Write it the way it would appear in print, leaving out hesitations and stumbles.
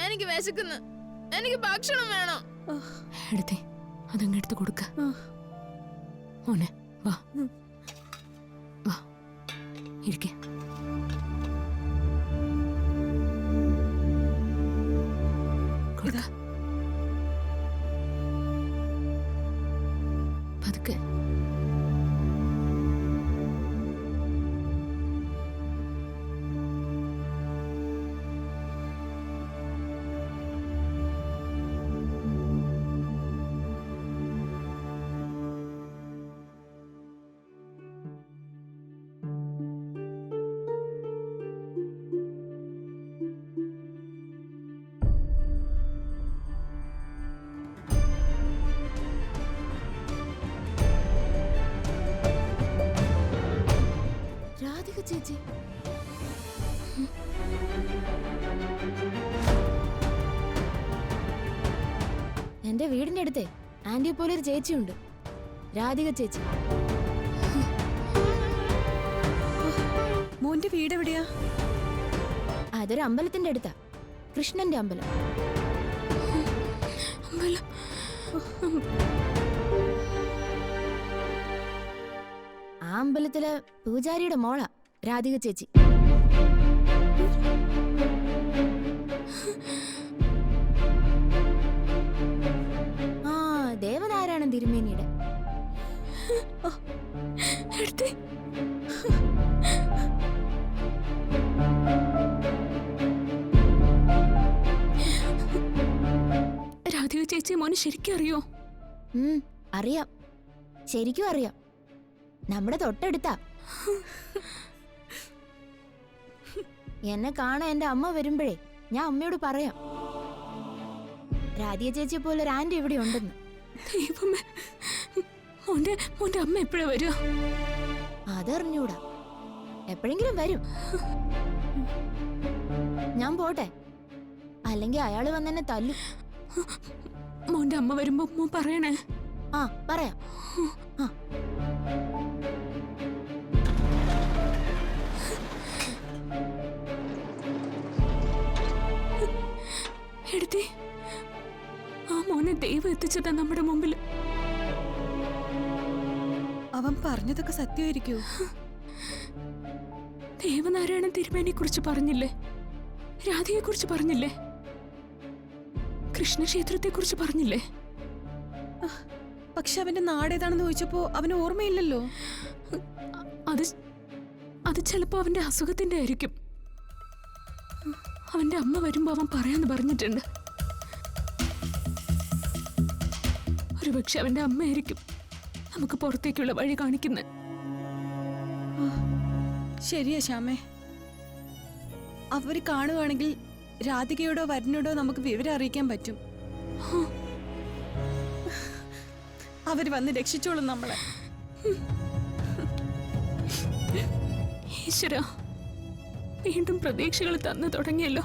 എനിക്ക് വിശക്കുന്നു, എനിക്ക് ഭക്ഷണം വേണം. എടുത്തേ, അതങ്ങെടുത്ത് കൊടുക്ക. മോനെ വാ വാ ഇരിക്കേ. പതുക്കെ. ചേച്ചി എന്റെ വീടിന്റെ അടുത്തേ ആന്റിയെ പോലെ ഒരു ചേച്ചിയുണ്ട്, രാധിക ചേച്ചി. മോന്റെ വീട് എവിടെയാ? അതൊരു അമ്പലത്തിന്റെ അടുത്താ, കൃഷ്ണന്റെ അമ്പലം. ആ അമ്പലത്തിലെ പൂജാരിയുടെ മോളാ രാധിക ചേച്ചി. ആ ദേവനാരായണൻ തിരുമേനിയുടെ. രാധിക ചേച്ചി മോനെ ശരിക്കും അറിയോ? അറിയാം, ശരിക്കും അറിയാം. നമ്മുടെ തൊട്ടടുത്താ. എന്നെ കാണാൻ എന്റെ അമ്മ വരുമ്പോഴേ ഞാൻ അമ്മയോട് പറയാം, രാധിക ചേച്ചിയെ പോലെ ഒരു ആന്റി ഇവിടെ ഉണ്ടെന്ന്. ദൈവമേ, മോന്റെ അമ്മ എപ്പോഴാ വരിക? അതറിഞ്ഞൂടാ, എപ്പോഴെങ്കിലും വരും. ഞാൻ പോട്ടെ, അല്ലെങ്കിൽ അയാള് വന്നെന്നെ തല്ലും. മോന്റെ അമ്മ വരുമ്പോ മോൻ പറയണേ. ആ പറയാം. ആ എടുത്തേ, ആ മോനെ ദൈവം എത്തിച്ചതാ നമ്മുടെ മുമ്പിൽ. അവൻ പറഞ്ഞതൊക്കെ സത്യമായിരിക്കോ? ദേവനാരായണൻ തിരുമേനിയെ കുറിച്ച് പറഞ്ഞില്ലേ, രാധയെ കുറിച്ച് പറഞ്ഞില്ലേ, കൃഷ്ണക്ഷേത്രത്തെ കുറിച്ച് പറഞ്ഞില്ലേ? പക്ഷെ അവന്റെ നാടേതാണെന്ന് ചോദിച്ചപ്പോ അവന് ഓർമ്മയില്ലല്ലോ. അത് ചിലപ്പോ അവന്റെ അസുഖത്തിന്റെ ആയിരിക്കും. അവന്റെ അമ്മ വരുമ്പോ അവൻ പറയാന്ന് പറഞ്ഞിട്ടുണ്ട്. ഒരുപക്ഷെ അവന്റെ അമ്മയായിരിക്കും നമുക്ക് പുറത്തേക്കുള്ള വഴി കാണിക്കുന്നത്. ശരിയാ ശ്യാമേ, അവര് കാണുവാണെങ്കിൽ രാധികയോടോ വരുണോടോ നമുക്ക് വിവരം അറിയിക്കാൻ പറ്റും. അവര് വന്ന് രക്ഷിച്ചോളും നമ്മളെ. ഈശ്വരാ, വീണ്ടും പ്രതീക്ഷകൾ തന്നു തുടങ്ങിയല്ലോ.